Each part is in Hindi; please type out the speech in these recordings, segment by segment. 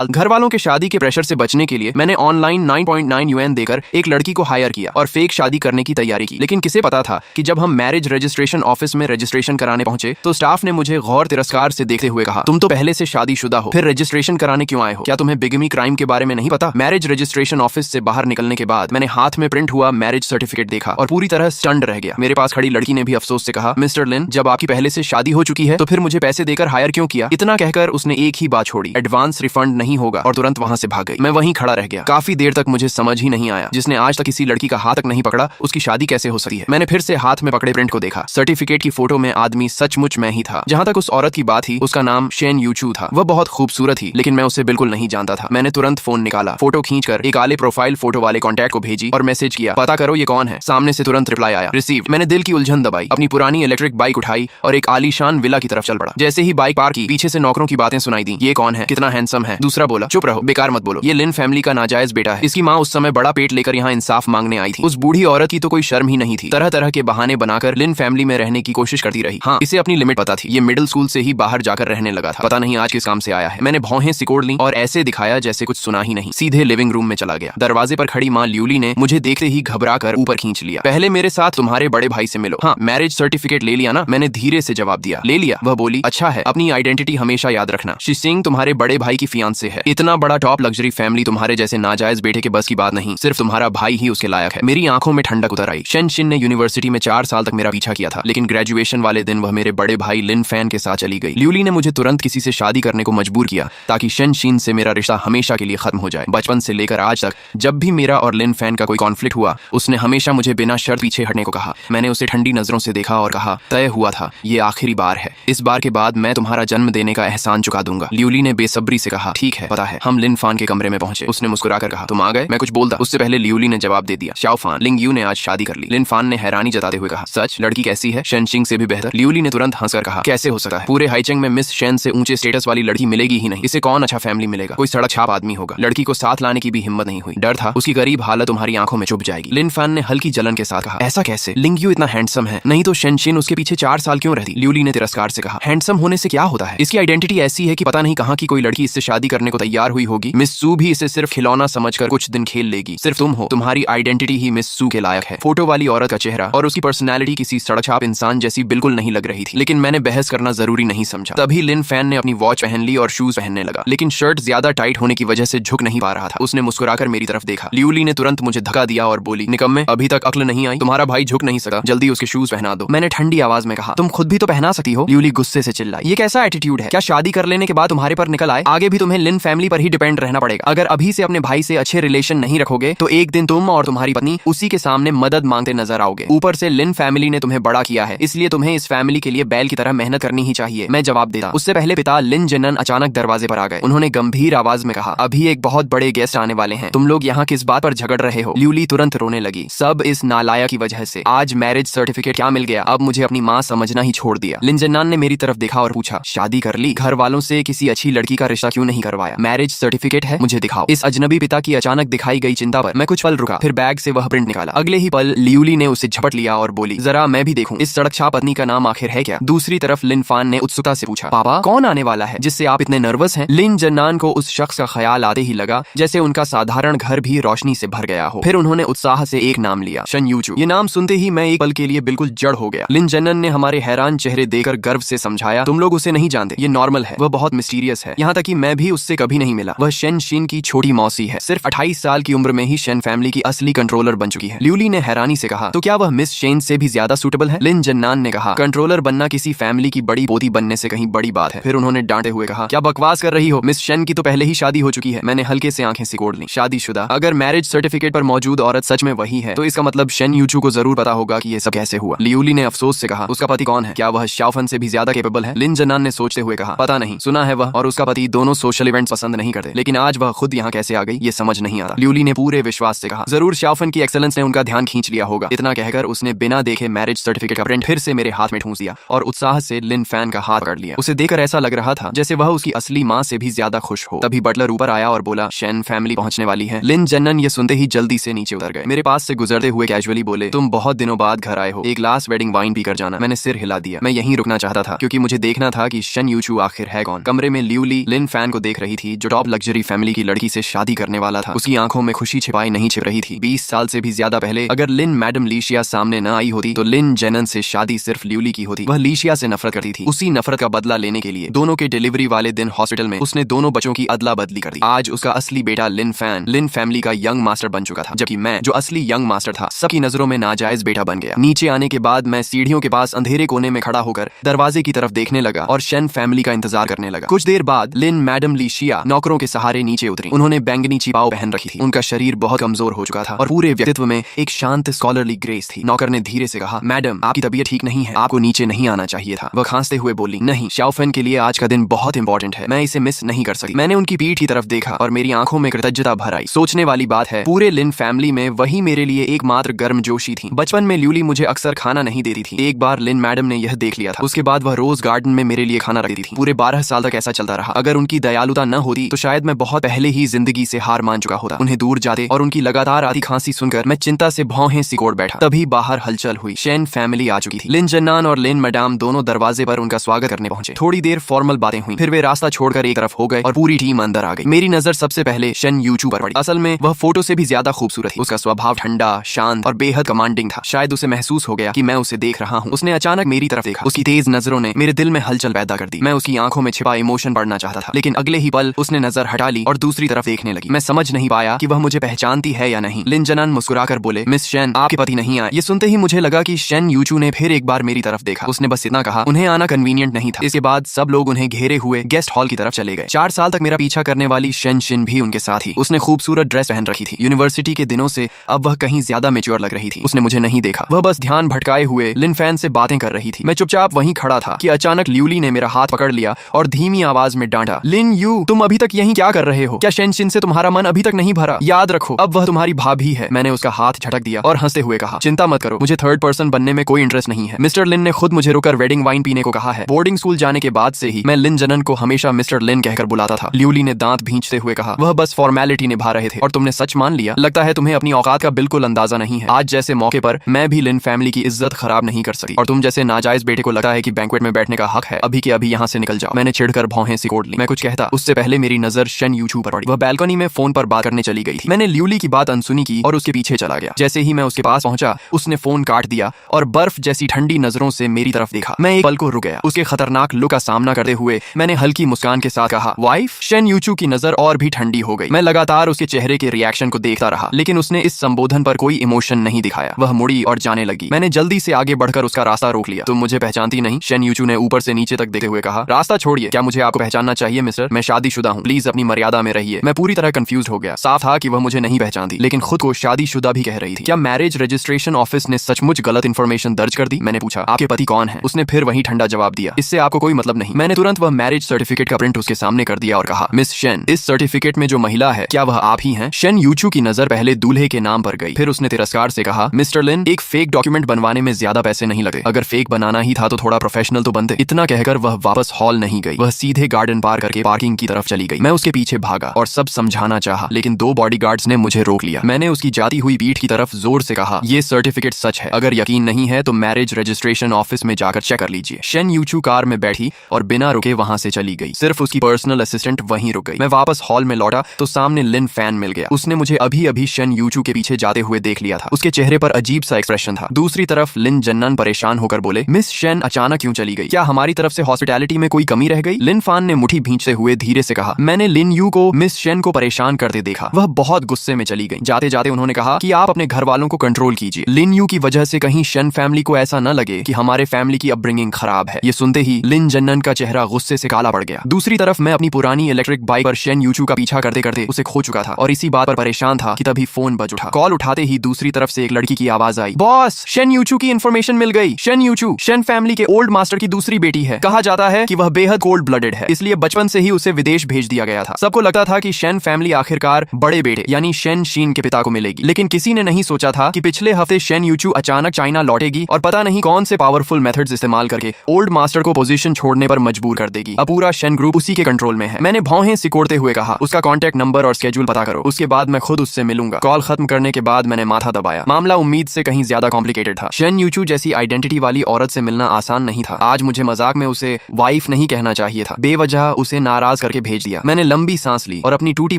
घर वालों के शादी के प्रेशर से बचने के लिए मैंने ऑनलाइन 9.9 यूएन देकर एक लड़की को हायर किया और फेक शादी करने की तैयारी की। लेकिन किसे पता था कि जब हम मैरिज रजिस्ट्रेशन ऑफिस में रजिस्ट्रेशन कराने पहुंचे तो स्टाफ ने मुझे गौर तिरस्कार से देखते हुए कहा, तुम तो पहले से शादीशुदा हो, फिर रजिस्ट्रेशन कराने क्यों आए हो? क्या तुम्हें बिगमी क्राइम के बारे में नहीं पता? मैरिज रजिस्ट्रेशन ऑफिस से बाहर निकलने के बाद मैंने हाथ में प्रिंट हुआ मैरिज सर्टिफिकेट देखा और पूरी तरह स्टन्ड रह गया। मेरे पास खड़ी लड़की ने भी अफसोस से कहा, मिस्टर लिन, जब आपकी पहले से शादी हो चुकी है तो फिर मुझे पैसे देकर हायर क्यों किया? इतना कहकर उसने एक ही बात छोड़ी, एडवांस रिफंड नहीं होगा, और तुरंत वहां से भाग गई। मैं वहीं खड़ा रह गया। काफी देर तक मुझे समझ ही नहीं आया, जिसने आज तक किसी लड़की का हाथ तक नहीं पकड़ा उसकी शादी कैसे हो सकती है। मैंने फिर से हाथ में पकड़े प्रिंट को देखा। सर्टिफिकेट की फोटो में आदमी सचमुच मैं ही था। जहां तक उस औरत की बात थी, उसका नाम शेन यूचू था। वह बहुत खूबसूरत थी, लेकिन मैं उसे बिल्कुल नहीं जानता था। मैंने तुरंत फोन निकाला, फोटो खींचकर एक आले प्रोफाइल फोटो वाले कॉन्टैक्ट को भेजी और मैसेज किया, पता करो ये कौन है। सामने से तुरंत रिप्लाई आया, रिसीव्ड। मैंने दिल की उलझन दबाई, अपनी पुरानी इलेक्ट्रिक बाइक उठाई और एक आलीशान विला की तरफ चल पड़ा। जैसे ही बाइक पार्क की, पीछे से नौकरों की बातें सुनाई दी, ये कौन है, कितना हैंडसम है। दूसरा बोला, चुप रहो, बेकार मत बोलो, ये लिन फैमिली का नाजायज बेटा है। इसकी माँ उस समय बड़ा पेट लेकर यहाँ इंसाफ मांगने आई थी। उस बूढ़ी औरत की तो कोई शर्म ही नहीं थी, तरह तरह के बहाने बनाकर लिन फैमिली में रहने की कोशिश करती रही। हाँ, इसे अपनी लिमिट पता थी। ये मिडिल स्कूल से ही बाहर जाकर रहने लगा था। पता नहीं आज किस काम से आया है। मैंने भौहें सिकोड़ ली और ऐसे दिखाया जैसे कुछ सुना ही नहीं। सीधे लिविंग रूम में चला गया। दरवाजे पर खड़ी माँ ल्यूली ने मुझे देखते ही घबरा कर ऊपर खींच लिया। पहले मेरे साथ तुम्हारे बड़े भाई से मिलो। हाँ, मैरिज सर्टिफिकेट ले लिया ना? मैंने धीरे से जवाब दिया, ले लिया। वह बोली, अच्छा है, अपनी आइडेंटिटी हमेशा याद रखना। शी सिंह तुम्हारे बड़े भाई की फियांसे है। इतना बड़ा टॉप लग्जरी फैमिली तुम्हारे जैसे नाजायज बेटे के बस की बात नहीं। सिर्फ तुम्हारा भाई ही उसके लायक है। मेरी आंखों में ठंडक उतर आई। शेन शिन ने यूनिवर्सिटी में 4 साल तक मेरा पीछा किया था, लेकिन ग्रेजुएशन वाले दिन वह मेरे बड़े भाई लिन फैन के साथ चली गई। ल्यूली ने मुझे तुरंत किसी से शादी करने को मजबूर किया ताकि शेन शिन से मेरा रिश्ता हमेशा के लिए खत्म हो जाए। बचपन से लेकर आज तक जब भी मेरा और लिन फैन का कोई कॉन्फ्लिक्ट हुआ, उसने हमेशा मुझे बिना शर्त पीछे हटने को कहा। मैंने उसे ठंडी नजरों से देखा और कहा, तय हुआ था, ये आखिरी बार है। इस बार के बाद मैं तुम्हारा जन्म देने का एहसान चुका दूंगा। ल्यूली ने बेसब्री से कहा, ठीक है, पता है। हम लिन फान के कमरे में पहुंचे। उसने मुस्कुराकर कहा, तुम आ गए? मैं कुछ बोलता उससे पहले ल्यूली ने जवाब दे दिया, शाओ फान, लिंग यू ने आज शादी कर ली। लिन फान ने हैरानी जताते हुए कहा, सच? लड़की कैसी है? शेनशिंग से भी बेहतर। ल्यूली ने तुरंत हंसकर कहा, कैसे हो सकता है? पूरे हाईचेंग में मिस शेन से ऊंचे स्टेटस वाली लड़की मिलेगी ही नहीं। इसे कौन अच्छा फैमिली मिलेगा? कोई सड़क छाप आदमी होगा। लड़की को साथ लाने की भी हिम्मत नहीं हुई। डर था उसकी गरीब हालत तुम्हारी आंखों में चुभ जाएगी। लिन फान ने हल्की जलन के साथ कहा, ऐसा कैसे? लिंग यू इतना हैंडसम है, नहीं तो शेनशिन उसके पीछे 4 साल क्यों रहती? ल्यूली ने तिरस्कार से कहा, हैंडसम होने से क्या होता है? इसकी आइडेंटिटी ऐसी है कि पता नहीं कहां की कोई लड़की इससे शादी करने को तैयार हुई होगी। मिस सू भी इसे सिर्फ खिलौना समझकर कुछ दिन खेल लेगी। सिर्फ तुम हो, तुम्हारी आइडेंटिटी ही मिस सू के लायक है। फोटो वाली औरत का चेहरा और उसकी पर्सनैलिटी किसी सड़क छाप इंसान जैसी बिल्कुल नहीं लग रही थी, लेकिन मैंने बहस करना जरूरी नहीं समझा। तभी लिन फैन ने अपनी वॉच पहन ली और शूज पहनने लगा, लेकिन शर्ट ज्यादा टाइट होने की वजह से झुक नहीं पा रहा था। उसने मुस्कुराकर मेरी तरफ देखा। ल्यूली ने तुरंत मुझे धक्का दिया और बोली, निकम्मे, अभी तक अक्ल नहीं आई? तुम्हारा भाई झुक नहीं सका, जल्दी उसके शूज पहना दो। मैंने ठंडी आवाज में कहा, तुम खुद भी तो पहना सकती हो। ल्यूली गुस्से से चिल्लाई, ये कैसा एटीट्यूड है? क्या शादी कर लेने के बाद तुम्हारे पर निकल आए? आगे भी तुम्हें लिन फैमिली पर ही डिपेंड रहना पड़ेगा। अगर अभी से अपने भाई से अच्छे रिलेशन नहीं रखोगे तो एक दिन तुम और तुम्हारी पत्नी उसी के सामने मदद मांगते नजर आओगे। ऊपर से लिन फैमिली ने तुम्हें बड़ा किया है, इसलिए तुम्हें इस फैमिली के लिए बैल की तरह मेहनत करनी ही चाहिए। मैं जवाब देता। उससे पहले पिता लिन जेनन अचानक दरवाजे पर आ गए। उन्होंने गंभीर आवाज में कहा, अभी एक बहुत बड़े गेस्ट आने वाले हैं। तुम लोग यहाँ किस बात पर झगड़ रहे हो? ल्यूली तुरंत रोने लगी। सब इस नालायक की वजह से। आज मैरिज सर्टिफिकेट क्या मिल गया? अब मुझे अपनी माँ समझना ही छोड़ दिया। लिन जेनन ने मेरी तरफ देखा और पूछा, शादी कर ली? घर वालों से किसी अच्छी लड़की का रिश्ता क्यों नहीं करवाया? मैरिज सर्टिफिकेट है, मुझे दिखाओ। इस अजनबी पिता की अचानक दिखाई गई चिंता पर मैं कुछ पल रुका, फिर बैग से वह प्रिंट निकाला। अगले ही पल ल्यूली ने उसे झपट लिया और बोली, जरा मैं भी देखूं, इस सड़क छाप पत्नी का नाम आखिर है क्या? दूसरी तरफ लिन फान ने उत्सुकता से पूछा, पापा कौन आने वाला है जिससे आप इतने नर्वस हैं? लिन जन्नान को उस शख्स का ख्याल आते ही लगा जैसे उनका साधारण घर भी रोशनी से भर गया हो। फिर उन्होंने उत्साह से एक नाम लिया, शन यूचू। ये नाम सुनते ही मैं एक पल के लिए बिल्कुल जड़ हो गया। लिन जन्नन ने हमारे हैरान चेहरे देखकर गर्व से समझाया, तुम लोग उसे नहीं जानते, ये नॉर्मल है, वह बहुत मिस्टीरियस है। यहाँ तक कि मैं भी उससे कभी नहीं मिला। वह शेन शिन की छोटी मौसी है। सिर्फ 28 साल की उम्र में ही शेन फैमिली की असली कंट्रोलर बन चुकी है। ल्यूली ने हैरानी से कहा, तो क्या वह मिस शेन से भी ज्यादा सूटेबल है? लिन जन्नान ने कहा, कंट्रोलर बनना किसी फैमिली की बड़ी पोती बनने से कहीं बड़ी बात है। फिर उन्होंने डांटे हुए कहा, क्या बकवास कर रही हो? मिस शेन की तो पहले ही शादी हो चुकी है। मैंने हल्के से आंखें सिकोड़ ली। शादीशुदा? अगर मैरिज सर्टिफिकेट पर मौजूद औरत सच में वही है तो इसका मतलब शेन यूचू को जरूर पता होगा कि ये सब कैसे हुआ। ल्यूली ने अफसोस से कहा, उसका पति कौन है? क्या वह शाओफन से भी ज्यादा केपेबल है? लिन जन्नान ने सोचते हुए कहा, पता नहीं, सुना है वह और उसका पति दोनों सोशल इवेंट्स पसंद नहीं करते, लेकिन आज वह खुद यहाँ कैसे आ गई ये समझ नहीं आता। ल्यूली ने पूरे विश्वास से कहा, जरूर शाओफन की एक्सेलेंस ने उनका ध्यान खींच लिया होगा। इतना कहकर उसने बिना देखे मैरिज सर्टिफिकेट का प्रिंट फिर से मेरे हाथ में ठूंस दिया और उत्साह से लिन फैन का हाथ पकड़ लिया। उसे देखकर ऐसा लग रहा था जैसे वह उसकी असली माँ से भी ज्यादा खुश हो। तभी बटलर ऊपर आया और बोला, शेन फैमिली पहुंचने वाली है। लिन जन्नन ये सुनते ही जल्दी से नीचे उतर गए। मेरे पास से गुजरते हुए कैजुअली बोले, तुम बहुत दिनों बाद घर आए हो, एक ग्लास वेडिंग वाइन पी कर जाना। मैंने सिर हिला दिया। मैं यहीं रुकना चाहता था क्योंकि मुझे देखना था कि शन यूचू आखिर है कौन। कमरे में ल्यूली लिन फैन को देख रही रही थी जो टॉप लग्जरी फैमिली की लड़की से शादी करने वाला था। उसकी आंखों में खुशी छिपाई नहीं छिप रही थी। 20 साल से भी ज्यादा पहले अगर लिन मैडम लीशिया सामने न आई होती तो लिन जेनन से शादी सिर्फ ल्यूली की होती। वह लीशिया से नफरत करती थी। उसी नफरत का बदला लेने के लिए दोनों के डिलीवरी वाले दिन हॉस्पिटल में उसने दोनों बच्चों की अदला बदली कर दी। आज उसका असली बेटा लिन फैन लिन फैमिली का यंग मास्टर बन चुका था, जबकि मैं जो असली यंग मास्टर था सबकी नजरों में नाजायज बेटा बन गया। नीचे आने के बाद मैं सीढ़ियों के पास अंधेरे कोने में खड़ा होकर दरवाजे की तरफ देखने लगा और शेन फैमिली का इंतजार करने लगा। कुछ देर बाद लिन मैडम लीशिया नौकरों के सहारे नीचे उतरी। उन्होंने बैंगनी चिपाओ पहन रखी थी। उनका शरीर बहुत कमजोर हो चुका था और पूरे व्यक्तित्व में एक शांत स्कॉलरली ग्रेस थी। नौकर ने धीरे से कहा, मैडम आपकी तबीयत ठीक नहीं है, आपको नीचे नहीं आना चाहिए था। वह खांसते हुए बोली, नहीं, शाओफेन के लिए आज का दिन बहुत इंपॉर्टेंट है, मैं इसे मिस नहीं कर सकती। मैंने उनकी पीठ की तरफ देखा और मेरी आंखों में कृतज्ञता भर आई। सोचने वाली बात है, पूरे लिन फैमिली में वही मेरे लिए एकमात्र गर्मजोशी थी। बचपन में ल्यूली मुझे अक्सर खाना नहीं देती थी। एक बार लिन मैडम ने यह देख लिया था। उसके बाद वह रोज गार्डन में मेरे लिए खाना रखती थी। पूरे 12 साल तक ऐसा चलता रहा। अगर उनकी दयालुता न होती तो शायद मैं बहुत पहले ही जिंदगी से हार मान चुका होता। उन्हें दूर जाते और उनकी लगातार आती खांसी सुनकर मैं चिंता से भौहें सिकोड़ बैठा। तभी बाहर हलचल हुई। शेन फैमिली आ चुकी थी। लिन जन्नान और लिन मैडम दोनों दरवाजे पर उनका स्वागत करने पहुंचे। थोड़ी देर फॉर्मल बातें हुई, फिर वे रास्ता छोड़कर एक तरफ हो गए और पूरी टीम अंदर आ गई। मेरी नजर सबसे पहले शेन यूचू पर पड़ी। असल में वह फोटो से भी ज्यादा खूबसूरत थी। उसका स्वभाव ठंडा, शांत और बेहद कमांडिंग था। शायद उसे महसूस हो गया कि मैं उसे देख रहा हूँ। उसने अचानक मेरी तरफ देखा। उसकी तेज नजरों ने मेरे दिल में हलचल पैदा कर दी। मैं उसकी आंखों में छिपा इमोशन पढ़ना चाहता था, लेकिन अगले ही पल उसने नजर हटा ली और दूसरी तरफ देखने लगी। मैं समझ नहीं पाया कि वह मुझे पहचानती है या नहीं। लिन जनान मुस्कुराकर बोले, मिस शेन, आपके पति नहीं आए। ये सुनते ही मुझे लगा कि शेन यूचू ने फिर एक बार मेरी तरफ देखा। उसने बस इतना कहा, उन्हें आना कन्वीनियंट नहीं था। इसके बाद सब लोग उन्हें घेरे हुए गेस्ट हॉल की तरफ चले गए। 4 साल तक मेरा पीछा करने वाली शेन शिन भी उनके साथ ही। उसने खूबसूरत ड्रेस पहन रखी थी। यूनिवर्सिटी के दिनों से अब वह कहीं ज्यादा मैच्योर लग रही थी। उसने मुझे नहीं देखा। वह बस ध्यान भटकाए हुए लिन फैन से बातें कर रही थी। मैं चुपचाप वहीं खड़ा था कि अचानक ल्यूली ने मेरा हाथ पकड़ लिया और धीमी आवाज में डांटा, लिन यू, तुम अभी तक यहीं क्या कर रहे हो? क्या शेन शिन से तुम्हारा मन अभी तक नहीं भरा? याद रखो, अब वह तुम्हारी भाभी है। मैंने उसका हाथ झटक दिया और हंसते हुए कहा, चिंता मत करो, मुझे थर्ड पर्सन बनने में कोई इंटरेस्ट नहीं है। मिस्टर लिन ने खुद मुझे रुकर वेडिंग वाइन पीने को कहा है। बोर्डिंग स्कूल जाने के बाद से ही मैं लिन जनन को हमेशा मिस्टर लिन कहकर बुलाता था। ल्यूली ने दांत भींचते हुए कहा, वह बस फॉर्मेलिटी निभा रहे थे और तुमने सच मान लिया। लगता है तुम्हें अपनी औकात का बिल्कुल अंदाजा नहीं है। आज जैसे मौके पर मैं भी लिन फैमिली की इज्जत खराब नहीं कर सकती और तुम जैसे नाजायज बेटे को लगता है कि बैंक्वेट में बैठने का हक है। अभी के अभी यहाँ से निकल जाओ। मैंने चिढ़कर भौहें सिकोड़ ली। मैं कुछ कहता उससे पहले मेरी नजर शेन यूचू पर पड़ी। वह बालकनी में फोन पर बात करने चली गई थी। मैंने ल्यूली की बात अनसुनी की और उसके पीछे चला गया। जैसे ही मैं उसके पास पहुंचा उसने फोन काट दिया और बर्फ जैसी ठंडी नजरों से मेरी तरफ देखा। मैं एक पल को रुक गया। उसके खतरनाक लुक का सामना करते हुए मैंने हल्की मुस्कान के साथ कहा, वाइफ? शेन यूचू की नजर और भी ठंडी हो गई। मैं लगातार उसके चेहरे के रिएक्शन को देखता रहा, लेकिन उसने इस संबोधन पर कोई इमोशन नहीं दिखाया। वह मुड़ी और जाने लगी। मैंने जल्दी से आगे बढ़कर उसका रास्ता रोक लिया। तुम मुझे पहचानती नहीं? शेन यूचू ने ऊपर से नीचे तक देखते हुए कहा। रास्ता छोड़िए, क्या मुझे आपको पहचानना चाहिए मिस्टर? मैं शादीशुदा हूँ, प्लीज अपनी मर्यादा में रहिए। मैं पूरी तरह कंफ्यूज हो गया। साफ था कि वह मुझे नहीं पहचानती, लेकिन खुद को शादीशुदा भी कह रही थी। क्या मैरिज रजिस्ट्रेशन ऑफिस ने सचमुच गलत इंफॉर्मेशन दर्ज कर दी? मैंने पूछा। आपके पति कौन है? उसने फिर वही ठंडा जवाब दिया, इससे आपको कोई मतलब नहीं। मैंने तुरंत वह मैरिज सर्टिफिकेट का प्रिंट उसके सामने कर दिया और कहा, मिस शेन, इस सर्टिफिकेट में जो महिला है क्या वह आप ही हैं? शेन यूचू की नजर पहले दूल्हे के नाम पर गई, फिर उसने तिरस्कार से कहा, मिस्टर लिन, एक फेक डॉक्यूमेंट बनवाने में ज्यादा पैसे नहीं लगे। अगर फेक बनाना ही था तो थोड़ा प्रोफेशनल तो बनते। इतना कहकर वह वापस हॉल नहीं गई। वह सीधे गार्डन पार करके पार्किंग की तरफ चली गई। मैं उसके पीछे भागा और सब समझाना चाहा, लेकिन 2 बॉडीगार्ड्स ने मुझे रोक लिया। मैंने उसकी जाती हुई पीठ की तरफ जोर से कहा, ये सर्टिफिकेट सच है। अगर यकीन नहीं है तो मैरिज रजिस्ट्रेशन ऑफिस में जाकर चेक कर लीजिए। शेन यूचू कार में बैठी और बिना रुके वहां से चली गई। सिर्फ उसकी पर्सनल असिस्टेंट वहीं रुक गई। मैं वापस हॉल में लौटा तो सामने लिन फैन मिल गया। उसने मुझे अभी अभी शेन यूचू के पीछे जाते हुए देख लिया था। उसके चेहरे पर अजीब सा एक्सप्रेशन था। दूसरी तरफ लिन जन्नन परेशान होकर बोले, मिस शेन अचानक क्यों चली गई? क्या हमारी तरफ से हॉस्पिटैलिटी में कोई कमी रह गई? लिन फैन ने मुट्ठी भींचते हुए धीरे से कहा, मैंने लिन यू को मिस शेन को परेशान करते देखा। वह बहुत गुस्से में चली गई। जाते जाते उन्होंने कहा कि आप अपने घर वालों को कंट्रोल कीजिए। लिन यू की वजह से कहीं शेन फैमिली को ऐसा न लगे कि हमारे फैमिली की अपब्रिंगिंग खराब है। ये सुनते ही लिन जन्नन का चेहरा गुस्से से काला पड़ गया। दूसरी तरफ मैं अपनी पुरानी इलेक्ट्रिक बाइक पर शेन यूचू का पीछा करते करते उसे खो चुका था और इसी बात पर परेशान था कि तभी फोन बज उठा। कॉल उठाते ही दूसरी तरफ से एक लड़की की आवाज आई, बॉस, शेन यूचू की इन्फॉर्मेशन मिल गई। शेन यूचू शेन फैमिली के ओल्ड मास्टर की दूसरी बेटी है। कहा जाता है कि वह बेहद कोल्ड ब्लडेड है, इसलिए बचपन से ही उसे विदेश भेज दिया गया था। सबको लगता था कि शेन फैमिली आखिरकार बड़े बेटे यानी शेन शीन के पिता को मिलेगी, लेकिन किसी ने नहीं सोचा था कि पिछले हफ्ते शेन यूचू अचानक चाइना लौटेगी और पता नहीं कौन से पावरफुल मेथड्स इस्तेमाल करके ओल्ड मास्टर को पोजीशन छोड़ने पर मजबूर कर देगी। अब पूरा शेन ग्रुप उसी के कंट्रोल में है। मैंने भौहें सिकोड़ते हुए कहा, उसका कॉन्टैक्ट नंबर और स्केड्यूल पता करो, उसके बाद मैं खुद उससे मिलूंगा। कॉल खत्म करने के बाद मैंने माथा दबाया। मामला उम्मीद से कहीं ज्यादा कॉम्प्लिकेटेड था। शेन यूचू जैसी आइडेंटिटी वाली औरत से मिलना आसान नहीं था। आज मुझे मजाक में उसे वाइफ नहीं कहना चाहिए था। बेवजह उसे नाराज करके करके भेज दिया। मैंने लंबी सांस ली और अपनी टूटी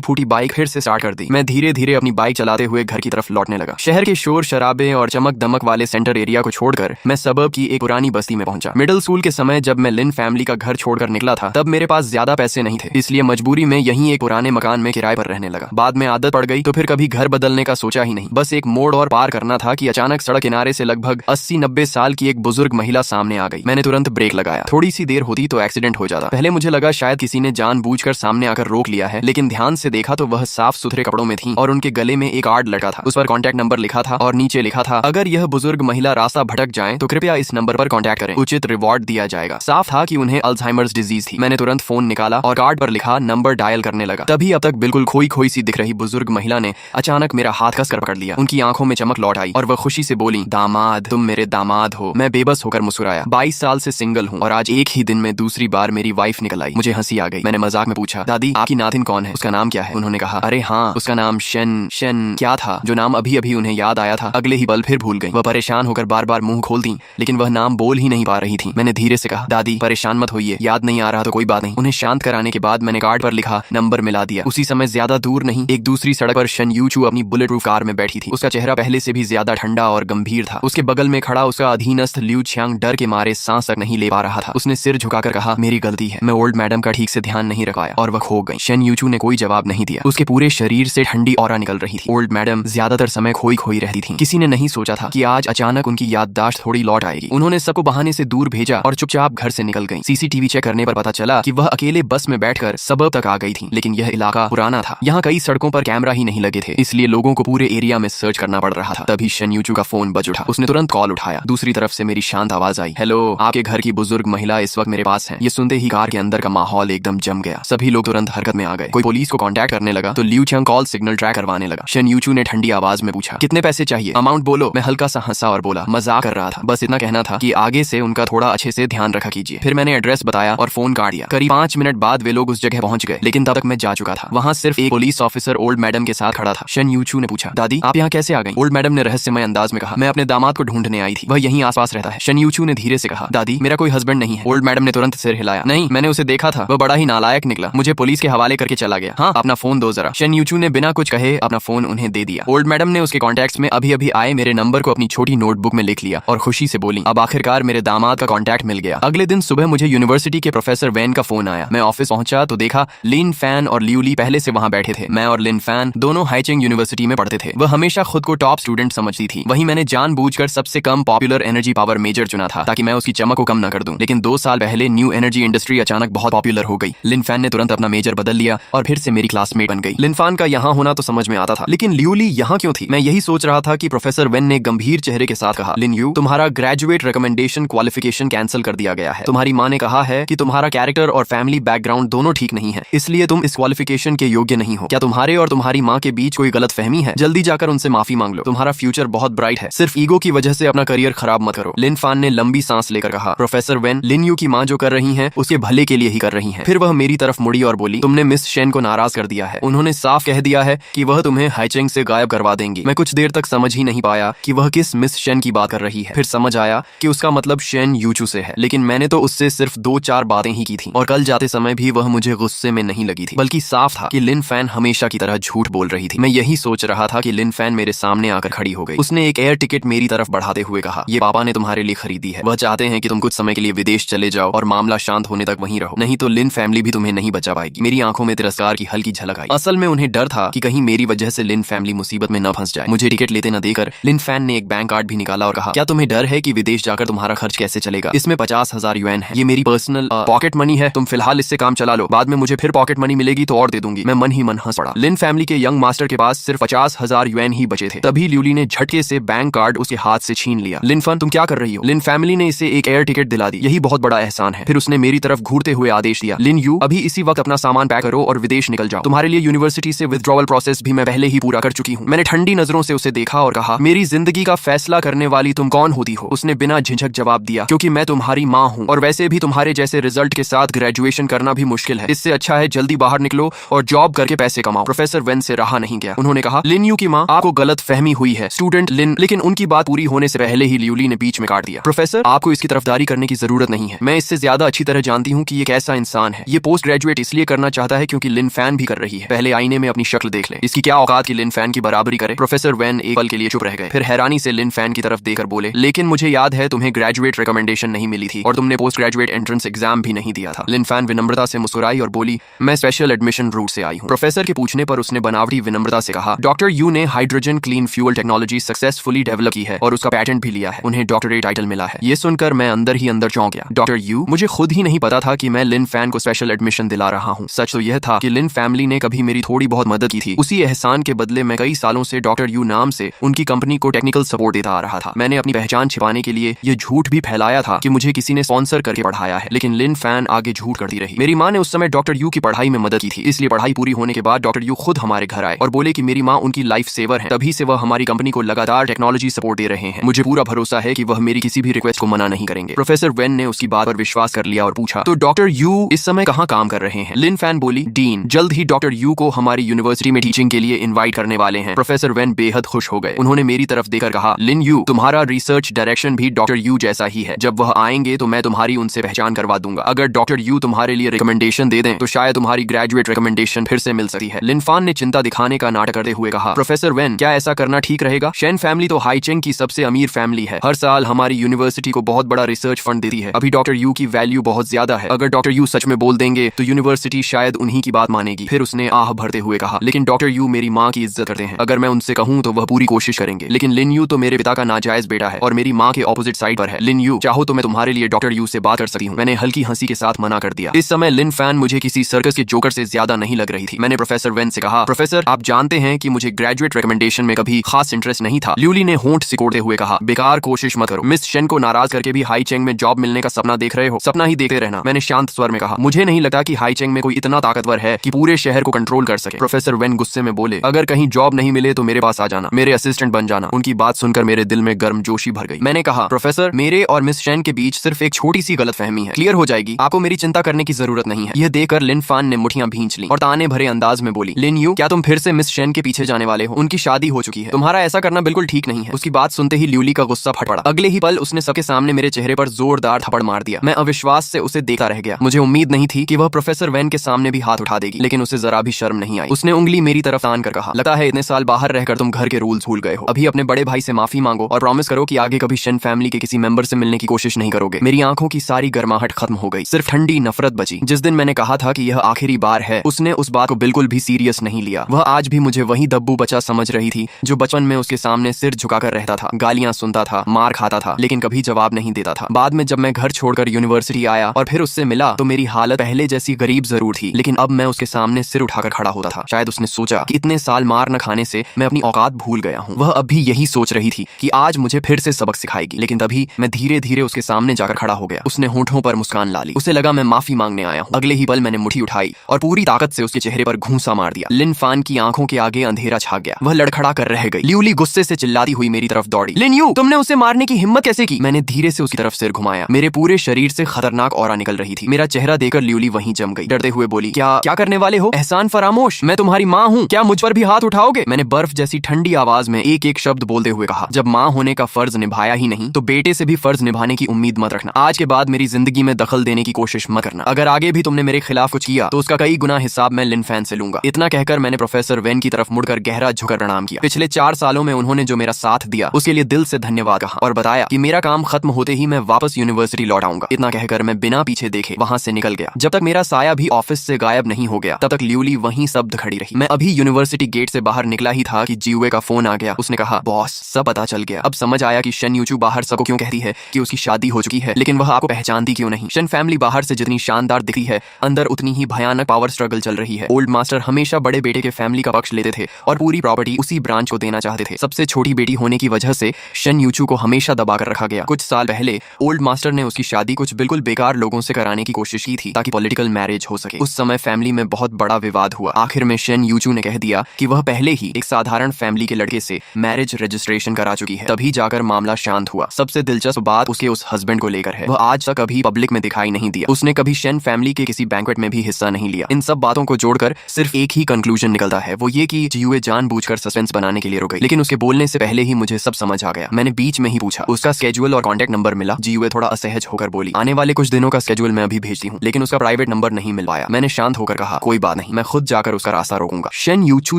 फूटी बाइक फिर से स्टार्ट कर दी। मैं धीरे धीरे अपनी बाइक चलाते हुए घर की तरफ लौटने लगा। शहर के शोर शराबे और चमक दमक वाले सेंटर एरिया को छोड़कर मैं सबब की एक पुरानी बस्ती में पहुंचा। मिडिल स्कूल के समय जब मैं लिन फैमिली का घर छोड़कर निकला था तब मेरे पास ज्यादा पैसे नहीं थे, इसलिए मजबूरी में यहीं एक पुराने मकान में किराए पर रहने लगा। बाद में आदत पड़ गई तो फिर कभी घर बदलने का सोचा ही नहीं। बस एक मोड़ और पार करना था कि अचानक सड़क किनारे से लगभग 80-90 साल की एक बुजुर्ग महिला सामने आ गई। मैंने तुरंत ब्रेक लगाया। थोड़ी सी देर होती तो एक्सीडेंट हो जाता। पहले मुझे लगा शायद किसी ने जानबूझकर सामने आकर रोक लिया है, लेकिन ध्यान से देखा तो वह साफ सुथरे कपड़ों में थी और उनके गले में एक कार्ड लटका था। उस पर कॉन्टैक्ट नंबर लिखा था और नीचे लिखा था, अगर यह बुजुर्ग महिला रास्ता भटक जाए तो कृपया इस नंबर पर कॉन्टैक्ट करें, उचित रिवॉर्ड दिया जाएगा। साफ था कि उन्हें अल्जाइमर्स डिजीज थी। मैंने तुरंत फोन निकाला और कार्ड पर लिखा नंबर डायल करने लगा। तभी अब तक बिल्कुल खोई खोई सी दिख रही बुजुर्ग महिला ने अचानक मेरा हाथ कसकर पकड़ लिया। उनकी आंखों में चमक लौट आई और वह खुशी से बोली, दामाद, तुम मेरे दामाद हो। मैं बेबस होकर मुस्कुराया। 22 साल से सिंगल हूँ और आज एक ही दिन में दूसरी बार मेरी वाइफ निकल आई। मुझे हंसी आ गई। मैंने मजाक में पूछा, दादी आपकी नातिन कौन है, उसका नाम क्या है? उन्होंने कहा, अरे हाँ, उसका नाम शन क्या था, जो नाम अभी अभी उन्हें याद आया था अगले ही पल फिर भूल गई। वह परेशान होकर बार बार मुंह खोलती लेकिन वह नाम बोल ही नहीं पा रही थी। मैंने धीरे से कहा, दादी परेशान मत होइए, याद नहीं आ रहा तो कोई बात नहीं। उन्हें शांत कराने के बाद मैंने कार्ड पर लिखा नंबर मिला दिया। उसी समय ज्यादा दूर नहीं एक दूसरी सड़क पर शन यूचू अपनी बुलेट प्रूफ कार में बैठी थी। उसका चेहरा पहले से भी ज्यादा ठंडा और गंभीर था। उसके बगल में खड़ा उसका अधीनस्थ लियू छियांग डर के मारे सांस तक नहीं ले पा रहा था। उसने सिर झुकाकर कहा, मेरी गलती है, मैं ओल्ड मैडम का ठीक से ध्यान नहीं रख पाया, और वह खो गई। शन यूचू ने कोई जवाब नहीं दिया। उसके पूरे शरीर से ठंडी ऑरा निकल रही थी। ओल्ड मैडम ज्यादातर समय खोई खोई रहती थी। किसी ने नहीं सोचा था कि आज अचानक उनकी याददाश्त थोड़ी लौट आएगी। उन्होंने सबको बहाने से दूर भेजा और चुपचाप घर से निकल गई। सीसीटीवी चेक करने पर पता चला कि वह अकेले बस में बैठकर सबब तक आ गई थी, लेकिन यह इलाका पुराना था। यहाँ कई सड़कों पर कैमरा ही नहीं लगे थे, इसलिए लोगों को पूरे एरिया में सर्च करना पड़ रहा था। तभी शन यूचू का फोन बज उठा। उसने तुरंत कॉल उठाया। दूसरी तरफ से मेरी शांत आवाज आई, हेलो, आपके घर की बुजुर्ग महिला इस वक्त मेरे पास है। ये सुनते ही कार के अंदर का माहौल एकदम जम गया। सभी लोग तुरंत हरकत में आ गए। कोई पुलिस को कांटेक्ट करने लगा तो लियू छियांग कॉल सिग्नल ट्रैक करवाने लगा। शन यूचू ने ठंडी आवाज में पूछा, कितने पैसे चाहिए, अमाउंट बोलो। मैं हल्का सा हंसा और बोला, मजाक कर रहा था, बस इतना कहना था कि आगे से उनका थोड़ा अच्छे से ध्यान रखा कीजिए। फिर मैंने एड्रेस बताया और फोन काट दिया। करीब 5 मिनट बाद वे लोग उस जगह पहुंच गए, लेकिन तब तक मैं जा चुका था। वहां सिर्फ एक पुलिस ऑफिसर ओल्ड मैडम के साथ खड़ा था। शन यूचू ने पूछा, दादी आप यहाँ कैसे आ गई? ओल्ड मैडम ने रहस्यमय अंदाज में कहा, मैं अपने दामाद को ढूंढने आई थी, वह यहीं आसपास रहता है। शन यूचू ने धीरे से कहा, दादी मेरा कोई हस्बैंड नहीं है। ओल्ड मैडम ने तुरंत सिर हिलाया, नहीं, मैंने उसे देखा था, वह बड़ा ही नालायक निकला, मुझे पुलिस के हवाले करके चला गया। हाँ, अपना फोन दो जरा। शन यूचू ने बिना कुछ कहे अपना फोन उन्हें दे दिया। ओल्ड मैडम ने उसके कॉन्टैक्ट्स में अभी अभी आए मेरे नंबर को अपनी छोटी नोटबुक में लिख लिया और खुशी से बोली, अब आखिरकार मेरे दामाद का कॉन्टैक्ट मिल गया। अगले दिन सुबह मुझे यूनिवर्सिटी के प्रोफेसर वैन का फोन आया। मैं ऑफिस पहुंचा तो देखा लिन फैन और लियू ली पहले से वहां बैठे थे। मैं और लिन फैन दोनों हाइचिंग यूनिवर्सिटी में पढ़ते थे। वह हमेशा खुद को टॉप स्टूडेंट समझती थी। वहीं मैंने जानबूझकर सबसे कम पॉपुलर एनर्जी पावर मेजर चुना था ताकि मैं उसकी चमक को कम न कर दूं। लेकिन 2 साल पहले न्यू एनर्जी इंडस्ट्री अचानक बहुत पॉपुलर हो गई। लिन फैन ने तुरंत अपना मेजर बदल लिया और फिर से मेरी क्लासमेट बन गई। लिन फैन का यहाँ होना तो समझ में आता था, लेकिन लियू ली यहाँ क्यों थी? मैं यही सोच रहा था कि प्रोफेसर वेन ने गंभीर चेहरे के साथ कहा, लिन यू, तुम्हारा ग्रेजुएट रिकमेंडेशन क्वालिफिकेशन कैंसिल कर दिया गया है। तुम्हारी माँ ने कहा है कि तुम्हारा कैरेक्टर और फैमिली बैकग्राउंड दोनों ठीक नहीं है, इसलिए तुम इस क्वालिफिकेशन के योग्य नहीं हो। क्या तुम्हारे और तुम्हारी माँ के बीच कोई गलत फहमी है? जल्दी जाकर उनसे माफी मांग लो। तुम्हारा फ्यूचर बहुत ब्राइट है, सिर्फ ईगो की वजह से अपना करियर खराब मत करो। लिन फैन ने लंबी सांस लेकर कहा, प्रोफेसर वेन, लिन यू की माँ जो कर रही है उसके भले के लिए ही कर रही है। फिर वह मेरी तरफ मुड़ी और बोली, तुमने मिस शेन को नाराज कर दिया है। उन्होंने साफ कह दिया है कि वह तुम्हें हाइचिंग से गायब करवा देंगी। मैं कुछ देर तक समझ ही नहीं पाया कि वह किस मिस शेन की बात कर रही है। फिर समझ आया कि उसका मतलब शेन यूचू से है, लेकिन मैंने तो उससे सिर्फ 2-4 बातें ही की थी और कल जाते समय भी वह मुझे गुस्से में नहीं लगी थी, बल्कि साफ था कि लिन फैन हमेशा की तरह झूठ बोल रही थी। मैं यही सोच रहा था कि लिन फैन मेरे सामने आकर खड़ी हो गई। उसने एक एयर टिकट मेरी तरफ बढ़ाते हुए कहा, ये पापा ने तुम्हारे लिए खरीदी है। वह चाहते हैं कि तुम कुछ समय के लिए विदेश चले जाओ और मामला शांत होने तक वहीं रहो, नहीं तो लिन फैमिली भी तुम्हें नहीं बचा पाएगी। मेरी आंखों में तिरस्कार की हल्की झलक आई। असल में उन्हें डर था कि कहीं मेरी वजह से लिन फैमिली मुसीबत में न फंस जाए। मुझे टिकट लेते न देकर लिन फैन ने एक बैंक कार्ड भी निकाला और कहा, क्या तुम्हें डर है कि विदेश जाकर तुम्हारा खर्च कैसे चलेगा? इसमें 50,000 युएन है, ये मेरी पर्सनल पॉकेट मनी है, तुम फिलहाल इससे काम चला लो, बाद में मुझे फिर पॉकेट मनी मिलेगी तो और दे दूंगी। मैं मन ही मन हंस पड़ा। लिन फैमिली के यंग मास्टर के पास सिर्फ 50,000 युएन ही बचे थे। तभी ल्यूली ने झटके से बैंक कार्ड उसके हाथ से छीन लिया। लिन फैन, तुम क्या कर रही हो? लिन फैमिली ने इसे एक एयर टिकट दिला दी, यही बहुत बड़ा एहसान है। फिर उसने मेरी तरफ घूरते हुए आदेश दिया, लिन यू, अभी इसी वक्त अपना सामान पैक करो और विदेश निकल जाओ। तुम्हारे लिए यूनिवर्सिटी से विथड्रॉवल प्रोसेस भी मैं पहले ही पूरा कर चुकी हूँ। मैंने ठंडी नजरों से उसे देखा और कहा, मेरी जिंदगी का फैसला करने वाली तुम कौन होती हो? उसने बिना झिझक जवाब दिया, क्योंकि मैं तुम्हारी माँ हूँ और वैसे भी तुम्हारे जैसे रिजल्ट के साथ ग्रेजुएशन करना भी मुश्किल है। इससे अच्छा है जल्दी बाहर निकलो और जॉब करके पैसे कमाओ। प्रोफेसर वेन से रहा नहीं गया। उन्होंने कहा, लिन यू की माँ, आपको गलत फहमी हुई है, स्टूडेंट लिन। लेकिन उनकी बात पूरी होने से पहले ही ल्यूली ने बीच में काट दिया। प्रोफेसर, आपको इसकी तरफदारी करने की जरूरत नहीं है। मैं इससे ज्यादा अच्छी तरह जानती हूँ कि ये कैसा इंसान है। ये पोस्ट ग्रेजुएट इसलिए करना चाहता है क्योंकि लिन फैन भी कर रही है। पहले आईने में अपनी शक्ल देख ले, इसकी क्या औकात की लिन फैन की बराबरी करे। प्रोफेसर वेन एक पल के लिए चुप रह गए, फिर हैरानी से लिन फैन की तरफ देखकर बोले, लेकिन मुझे याद है तुम्हें ग्रेजुएट रिकमेंडेशन नहीं मिली थी और तुमने पोस्ट ग्रेजुएट एंट्रेंस एग्जाम भी नहीं दिया था। लिन फैन विनम्रता से मुस्कुराई और बोली, मैं स्पेशल एडमिशन रूट से आई हूँ। प्रोफेसर के पूछने पर उसने बनावटी विनम्रता से कहा, डॉक्टर यू ने hydrogen clean fuel technology successfully develop की है और उसका पैटेंट भी लिया है। उन्हें डॉक्टरेट टाइटल मिला है। ये सुनकर मैं अंदर ही अंदर चौंक गया। डॉक्टर यू, मुझे खुद ही नहीं पता था कि मैं लिन फैन को स्पेशल एडमिशन दिला रहा हूँ। सच तो यह था कि लिन फैमिली ने कभी मेरी थोड़ी बहुत मदद की थी। उसी एहसान के बदले मैं कई सालों से डॉक्टर यू नाम से उनकी कंपनी को टेक्निकल सपोर्ट देता आ रहा था। मैंने अपनी पहचान छिपाने के लिए ये झूठ भी फैलाया था कि मुझे किसी ने स्पॉन्सर करके पढ़ाया है, लेकिन लिन फैन आगे झूठ करती रही। मेरी माँ ने उस समय डॉक्टर यू की पढ़ाई में मदद की थी, इसलिए पढ़ाई पूरी होने के बाद डॉक्टर यू खुद हमारे घर आए और बोले कि मेरी माँ उनकी लाइफ सेवर है, तभी से वह हमारी कंपनी को लगातार टेक्नोलॉजी सपोर्ट दे रहे हैं। मुझे पूरा भरोसा है कि वह मेरी किसी भी रिक्वेस्ट को मना नहीं करेंगे। प्रोफेसर वेन ने उसकी बात पर विश्वास कर लिया और पूछा, तो डॉक्टर यू इस समय कहाँ काम कर रहे हैं? लिन फैन बोली, डीन, जल्द ही डॉक्टर यू को हमारी यूनिवर्सिटी में टीचिंग के लिए इनवाइट करने वाले हैं। प्रोफेसर वेन बेहद खुश हो गए। उन्होंने मेरी तरफ देखकर कहा, लिन यू, तुम्हारा रिसर्च डायरेक्शन भी डॉक्टर यू जैसा ही है। जब वह आएंगे तो मैं तुम्हारी उनसे पहचान करवा दूंगा। अगर डॉक्टर यू तुम्हारे लिए रिकमेंडेशन दे दें तो शायद तुम्हारी ग्रेजुएट रिकमेंडेशन फिर से मिल सकती है। लिन फैन ने चिंता दिखाने का नाटक करते हुए कहा, प्रोफेसर वेन, क्या ऐसा करना ठीक रहेगा? शेन फैमिली तो हाईचेंग की सबसे अमीर फैमिली है, हर साल हमारी यूनिवर्सिटी को बहुत बड़ा रिसर्च फंड देती है। अभी डॉक्टर यू की वैल्यू बहुत ज्यादा है। अगर डॉक्टर यू सच में बोल देंगे तो यूनिवर्सिटी शायद उन्हीं की बात मानेगी। फिर उसने आह भरते हुए कहा, लेकिन डॉक्टर यू मेरी माँ की इज्जत करते हैं। अगर मैं उनसे कहूँ तो वह पूरी कोशिश करेंगे। लेकिन लिन यू तो मेरे पिता का नाजायज बेटा है और मेरी माँ के ऑपोजिट साइड पर है। लिन यू, चाहो तो मैं तुम्हारे लिए डॉक्टर यू से बात कर सकती हूँ। मैंने हल्की हंसी के साथ मना कर दिया। इस समय लिन फैन मुझे किसी सर्कस के जोकर से ज्यादा नहीं लग रही थी। मैंने प्रोफेसर वेन से कहा, प्रोफेसर, आप जानते हैं कि मुझे ग्रेजुएट रिकमेंडेशन में कभी खास इंटरेस्ट नहीं था। ल्यूली ने होंठ सिकोड़ते हुए कहा, बेकार कोशिश मत करो। मिस शेन को नाराज करके भी हाईचेंग में जॉब मिलने का सपना देख रहे हो? सपना ही देखते रहना। मैंने शांत स्वर में कहा, मुझे नहीं लगता कि हाईचेंग में कोई इतना ताकतवर है कि पूरे शहर को कंट्रोल कर सके। प्रोफेसर वेन गुस्से में बोले, अगर कहीं जॉब नहीं मिले तो मेरे पास आ जाना, मेरे असिस्टेंट बन जाना। उनकी बात सुनकर मेरे दिल में गर्मजोशी भर गई। मैंने कहा, प्रोफेसर, मेरे और मिस शेन के बीच सिर्फ एक छोटी सी गलतफहमी है, क्लियर हो जाएगी। आपको मेरी चिंता करने की जरूरत नहीं है। यह देखकर लिन फैन ने मुठियां भींच ली और ताने भरे अंदाज में बोली, लिन यू, क्या तुम फिर से मिस शेन के पीछे जाने वाले हो? उनकी शादी हो चुकी है, तुम्हारा ऐसा करना बिल्कुल ठीक नहीं है। उसकी बात सुनते ही ल्यूली का गुस्सा फट पड़ा। अगले ही पल उसने सबके सामने मेरे चेहरे पर जोरदार थप्पड़ मार दिया। मैं अविश्वास से उसे देखता रह गया। मुझे उम्मीद नहीं थी कि वह प्रोफेसर वेन के सामने भी हाथ उठा देगी, लेकिन उसे जरा भी शर्म नहीं आई। उसने उंगली मेरी तरफ तान कर कहा, लगता है इतने साल बाहर रहकर तुम घर के रूल्स भूल गए हो। अभी अपने बड़े भाई से माफी मांगो और प्रॉमिस करो कि आगे कभी शेन फैमिली के किसी मेंबर से मिलने की कोशिश नहीं करोगे। मेरी आंखों की सारी गर्माहट खत्म हो गई, सिर्फ ठंडी नफरत बची। जिस दिन मैंने कहा था कि यह आखिरी बार है, उसने उस बात को बिल्कुल भी सीरियस नहीं लिया। वह आज भी मुझे वही दब्बू बच्चा समझ रही थी जो बचपन में उसके सामने सिर झुकाकर रहता था, गालियां सुनता था, मार खाता था, लेकिन कभी जवाब नहीं देता था। बाद में जब मैं घर छोड़कर यूनिवर्सिटी आया और फिर उससे मिला तो मेरी हालत पहले जैसी गरीब जरूर थी, लेकिन अब मैं उसके सामने सिर उठाकर खड़ा होता था। शायद उसने सोचा कि इतने साल मार न खाने से मैं अपनी औकात भूल गया हूँ। वह अब भी यही सोच रही थी कि आज मुझे फिर से सबक सिखाएगी, लेकिन तभी मैं धीरे धीरे उसके सामने जाकर खड़ा हो गया। उसने होंठों पर मुस्कान ला ली। उसे लगा मैं माफी मांगने आया हूँ। अगले ही पल मैंने मुट्ठी उठाई और पूरी ताकत से उसके चेहरे पर घूंसा मार दिया। लिन फैन की आंखों के आगे अंधेरा छा गया। वह लड़खड़ा कर रह गई। ल्यूली गुस्से से चिल्लाती हुई मेरी तरफ दौड़ी, लिन यू, तुमने उसे मारने की हिम्मत कैसे की? मैंने धीरे से उसकी तरफ सिर घुमाया। मेरे पूरे शरीर से खतरनाक ऑरा निकल रही थी। मेरा चेहरा देखकर ल्यूली वहीं जम गई। डरते हुए बोली, क्या करने वाले हो? एहसान फरामोश, मैं तुम्हारी माँ हूँ, क्या मुझ पर भी हाथ उठाओगे? मैंने बर्फ जैसी ठंडी आवाज में एक एक शब्द बोलते हुए कहा, जब माँ होने का फर्ज निभाया ही नहीं तो बेटे से भी फर्ज निभाने की उम्मीद मत रखना। आज के बाद मेरी जिंदगी में दखल देने की कोशिश मत करना। अगर आगे भी तुमने मेरे खिलाफ कुछ किया तो उसका कई गुना हिसाब मैं लिन फैन से लूंगा। इतना कहकर मैंने प्रोफेसर वेन की तरफ मुड़कर गहरा झुकर प्रणाम किया। पिछले 4 सालों में उन्होंने जो मेरा साथ दिया उसके लिए दिल से धन्यवाद कहा और बताया कि मेरा काम खत्म होते ही मैं वापस यूनिवर्सिटी लौट आऊंगा। इतना कहकर मैं बिना पीछे देखे वहां से निकल गया। जब तक मेरा साया भी ऑफिस से गायब नहीं हो गया तब तक ल्यूली वहीं स्तब्ध खड़ी रही। मैं अभी यूनिवर्सिटी गेट से बाहर निकला ही था कि जीवे का फोन आ गया। उसने कहा, बॉस, सब पता चल गया। अब समझ आया कि शन यूचू बाहर सबको क्यों कहती है कि उसकी शादी हो चुकी है, लेकिन वह आपको पहचानती क्यों नहीं। शन फैमिली बाहर से जितनी शानदार दिखती है अंदर उतनी ही भयानक पावर स्ट्रगल चल रही है। ओल्ड मास्टर हमेशा बड़े बेटे के फैमिली का पक्ष लेते थे और पूरी प्रॉपर्टी उसी ब्रांच को देना चाहते थे। सबसे छोटी बेटी होने की वजह से शन यूचू को हमेशा दबाकर रखा गया। कुछ साल पहले ओल्ड मास्टर ने उसकी शादी कुछ बिल्कुल बेकार लोगों से कराने की कोशिश की थी ताकि पॉलिटिकल मैरिज हो सके। उस समय फैमिली में बहुत बड़ा विवाद हुआ। आखिर में शन यूचू ने कह दिया कि वह पहले ही एक साधारण फैमिली के लड़के से मैरिज रजिस्ट्रेशन करा चुकी है। तभी जाकर मामला शांत हुआ। सबसे दिलचस्प बात उसके उस हस्बैंड को लेकर है। वह आज तक कभी पब्लिक में दिखाई नहीं दिया। उसने कभी शन फैमिली के किसी बैंक्वेट में भी हिस्सा नहीं लिया। इन सब बातों को जोड़कर सिर्फ एक ही कंक्लूजन निकलता है, वो ये कि जीवे जानबूझकर सस्पेंस बनाने के लिए रुक गई। लेकिन उसके बोलने से पहले ही मुझे सब समझ आ गया। मैंने बीच में ही पूछा, उसका स्केड्यूल और कॉन्टैक्ट नंबर मिला? जीवे थोड़ा असहज होकर बोली, आने वाले कुछ दिनों का स्केड्यूल मैं अभी भेजती हूँ, लेकिन उसका प्राइवेट नंबर नहीं मिल पाया। मैंने शांत होकर कहा, कोई बात नहीं, मैं खुद जाकर उसका रास्ता रोकूंगा। शेन यूचू